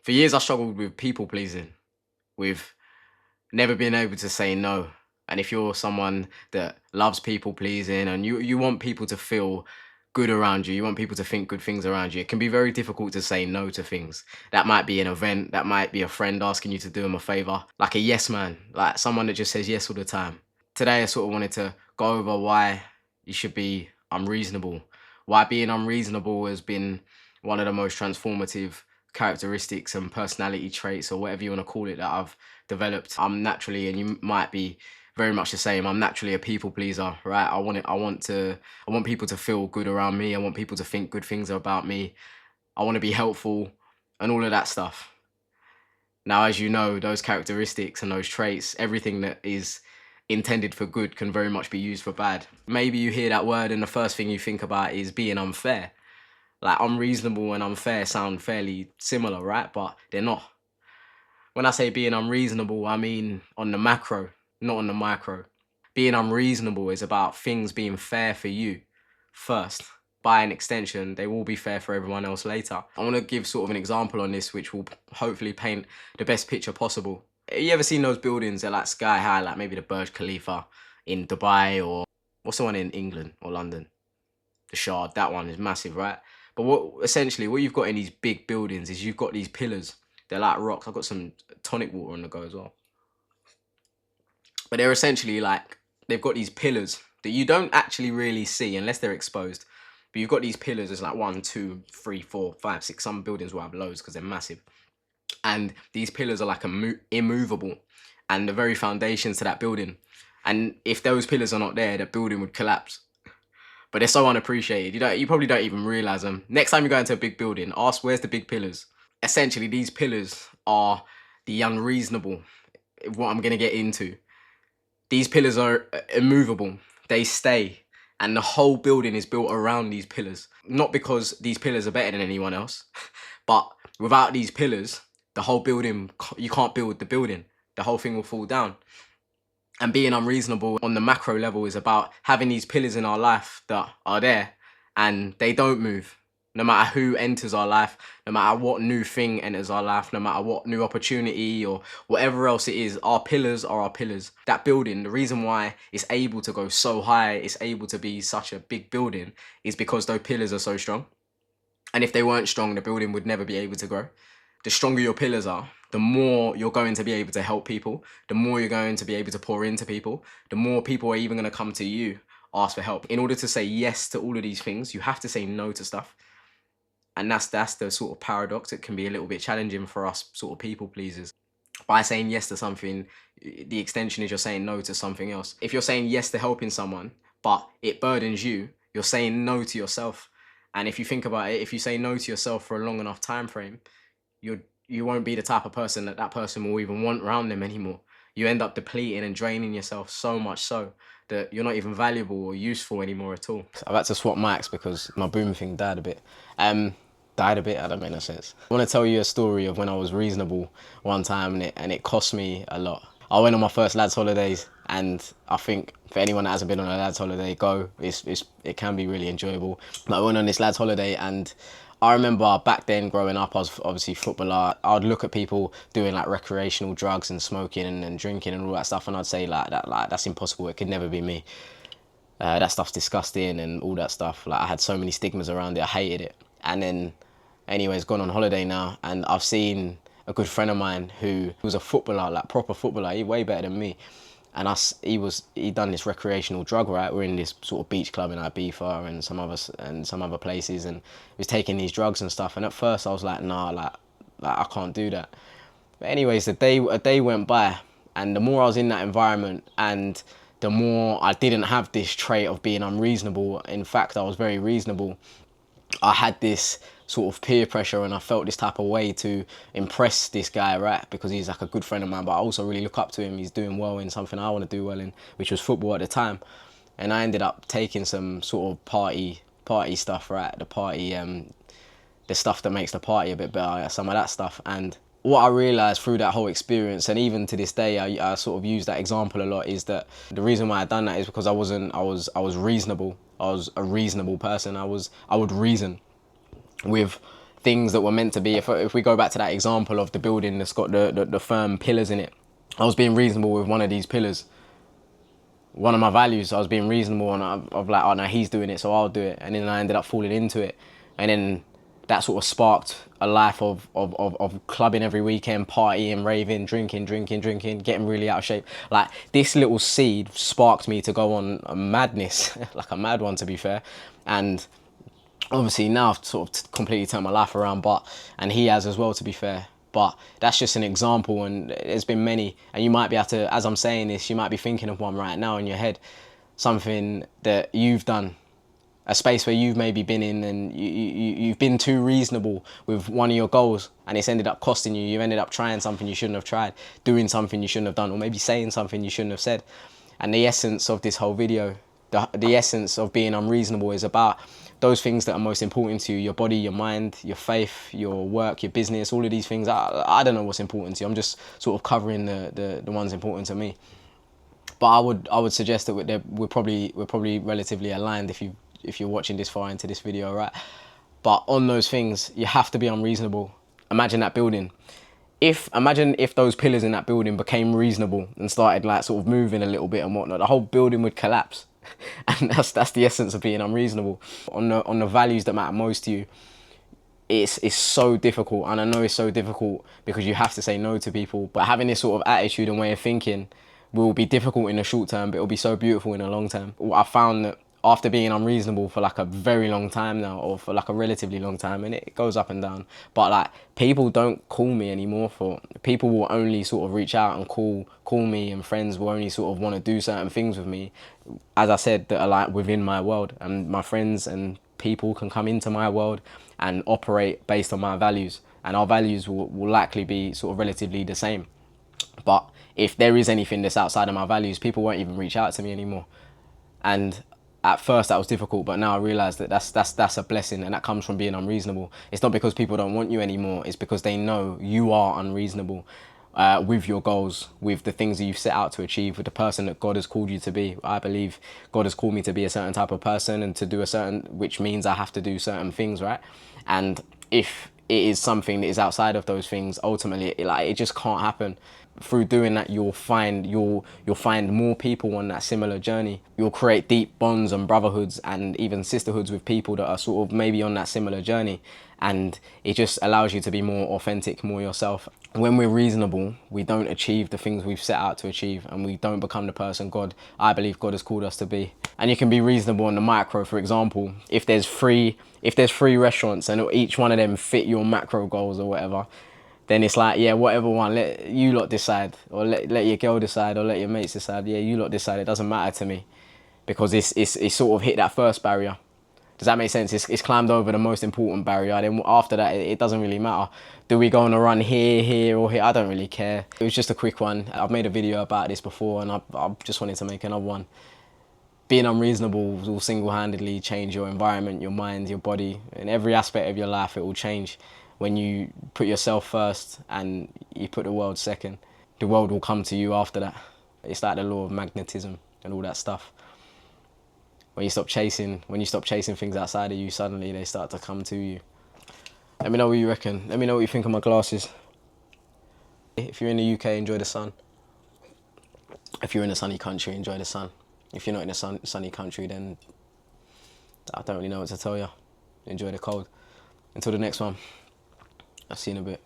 For years, I struggled with people pleasing, with never being able to say no. And if you're someone that loves people pleasing and you want people to feel good around you, you want people to think good things around you, it can be very difficult to say no to things. That might be an event, that might be a friend asking you to do them a favor, like a yes man, like someone that just says yes all the time. Today, I sort of wanted to go over why you should be unreasonable, why being unreasonable has been one of the most transformative characteristics and personality traits, or whatever you want to call it, that I've developed. I'm naturally, and you might be very much the same, I'm naturally a people pleaser, right? I want people to feel good around me. I want people to think good things about me. I want to be helpful and all of that stuff. Now, as you know, those characteristics and those traits, everything that is intended for good can very much be used for bad. Maybe you hear that word and the first thing you think about is being unfair. Like, unreasonable and unfair sound fairly similar, right? But they're not. When I say being unreasonable, I mean on the macro, not on the micro. Being unreasonable is about things being fair for you first. By an extension, they will be fair for everyone else later. I want to give sort of an example on this, which will hopefully paint the best picture possible. You ever seen those buildings that are like sky high, like maybe the Burj Khalifa in Dubai, or what's the one in England or London? The Shard, that one is massive, right? But what you've got in these big buildings is you've got these pillars. They're like rocks. I've got some tonic water on the go as well. But they're essentially like, they've got these pillars that you don't actually really see unless they're exposed. But you've got these pillars, there's like 1, 2, 3, 4, 5, 6. Some buildings will have loads because they're massive. And these pillars are like immovable, and the very foundations to that building. And if those pillars are not there, the building would collapse. But they're so unappreciated. You probably don't even realize them. Next time you go into a big building, ask where's the big pillars. Essentially, these pillars are the unreasonable, what I'm gonna get into. These pillars are immovable. They stay. And the whole building is built around these pillars. Not because these pillars are better than anyone else, but without these pillars, the whole building, you can't build the building. The whole thing will fall down. And being unreasonable on the macro level is about having these pillars in our life that are there and they don't move. No matter who enters our life, no matter what new thing enters our life, no matter what new opportunity or whatever else it is, our pillars are our pillars. That building, the reason why it's able to go so high, it's able to be such a big building, is because those pillars are so strong. And if they weren't strong, the building would never be able to grow. The stronger your pillars are, the more you're going to be able to help people, the more you're going to be able to pour into people, the more people are even going to come to you, ask for help. In order to say yes to all of these things, you have to say no to stuff. And that's the sort of paradox. It can be a little bit challenging for us sort of people pleasers. By saying yes to something, the extension is you're saying no to something else. If you're saying yes to helping someone, but it burdens you, you're saying no to yourself. And if you think about it, if you say no to yourself for a long enough time frame, you won't be the type of person that person will even want around them anymore. You end up depleting and draining yourself so much so that you're not even valuable or useful anymore at all. I've had to swap mics because my boom thing died a bit. I don't make no sense. I want to tell you a story of when I was reasonable one time and it cost me a lot. I went on my first lads holidays, and I think for anyone that hasn't been on a lads holiday, go. It can be really enjoyable. But I went on this lads holiday, and I remember back then growing up, I was obviously footballer. I'd look at people doing like recreational drugs and smoking and drinking and all that stuff, and I'd say that's impossible. It could never be me. That stuff's disgusting and all that stuff. Like, I had so many stigmas around it. I hated it. And then, anyways, gone on holiday now, and I've seen a good friend of mine who was a footballer, like proper footballer. He way better than me. And he'd done this recreational drug, right? We're in this sort of beach club in Ibiza and some other places, and he was taking these drugs and stuff. And at first I was like, nah, like I can't do that. But anyways, a day went by, and the more I was in that environment, and the more I didn't have this trait of being unreasonable. In fact, I was very reasonable. I had this sort of peer pressure, and I felt this type of way to impress this guy, right? Because he's like a good friend of mine, but I also really look up to him. He's doing well in something I want to do well in, which was football at the time. And I ended up taking some sort of party stuff, right? The stuff that makes the party a bit better, some of that stuff. And what I realised through that whole experience, and even to this day, I sort of use that example a lot, is that the reason why I done that is because I was reasonable. I was a reasonable person. I would reason with things that were meant to be. If we go back to that example of the building that's got the firm pillars in it, I was being reasonable with one of these pillars. One of my values, I was being reasonable, and of like, oh no, he's doing it, so I'll do it. And then I ended up falling into it, and then that sort of sparked a life of clubbing every weekend, partying, raving, drinking, getting really out of shape. Like, this little seed sparked me to go on a madness, like a mad one, to be fair. And obviously now I've sort of completely turned my life around, and he has as well, to be fair. But that's just an example, and there's been many. And you might be able to, as I'm saying this, you might be thinking of one right now in your head, something that you've done, a space where you've maybe been in, and you've been too reasonable with one of your goals, and it's ended up costing you. You've ended up trying something you shouldn't have tried, doing something you shouldn't have done, or maybe saying something you shouldn't have said. And the essence of this whole video, the essence of being unreasonable, is about those things that are most important to you: your body, your mind, your faith, your work, your business, all of these things. I don't know what's important to you. I'm just sort of covering the ones important to me. But I would suggest that we're probably relatively aligned if you're watching this far into this video, right? But on those things, you have to be unreasonable. Imagine that building. Imagine if those pillars in that building became reasonable and started like sort of moving a little bit and whatnot, the whole building would collapse. And that's the essence of being unreasonable. On the values that matter most to you, it's so difficult, and I know it's so difficult because you have to say no to people. But having this sort of attitude and way of thinking will be difficult in the short term, but it'll be so beautiful in the long term. I found that after being unreasonable for like a very long time now, or for like a relatively long time, and it goes up and down, but like, people don't call me anymore for, people will only sort of reach out and call me, and friends will only sort of want to do certain things with me, as I said, that are like within my world, and my friends and people can come into my world and operate based on my values, and our values will likely be sort of relatively the same. But if there is anything that's outside of my values, people won't even reach out to me anymore. And at first that was difficult, but now I realise that that's a blessing, and that comes from being unreasonable. It's not because people don't want you anymore, it's because they know you are unreasonable with your goals, with the things that you've set out to achieve, with the person that God has called you to be. I believe God has called me to be a certain type of person, and to do a certain, which means I have to do certain things, right? And if it is something that is outside of those things, ultimately it just can't happen. Through doing that, you'll find more people on that similar journey. You'll create deep bonds and brotherhoods and even sisterhoods with people that are sort of maybe on that similar journey, and it just allows you to be more authentic, more yourself. When we're reasonable, we don't achieve the things we've set out to achieve, and we don't become the person I believe God has called us to be. And you can be reasonable on the micro. For example, if there's three restaurants and each one of them fit your macro goals or whatever, then it's like, yeah, whatever one, let you lot decide, or let your girl decide, or let your mates decide. Yeah, you lot decide. It doesn't matter to me, because it's sort of hit that first barrier. Does that make sense? It's climbed over the most important barrier. Then after that, it doesn't really matter. Do we go on a run here, or here? I don't really care. It was just a quick one. I've made a video about this before, and I just wanted to make another one. Being unreasonable will single-handedly change your environment, your mind, your body, in every aspect of your life. It will change when you put yourself first and you put the world second. The world will come to you after that. It's like the law of magnetism and all that stuff. When you stop chasing things outside of you, suddenly they start to come to you. Let me know what you reckon. Let me know what you think of my glasses. If you're in the UK, enjoy the sun. If you're in a sunny country, enjoy the sun. If you're not in a sunny country, then I don't really know what to tell you. Enjoy the cold. Until the next one, I'll see you in a bit.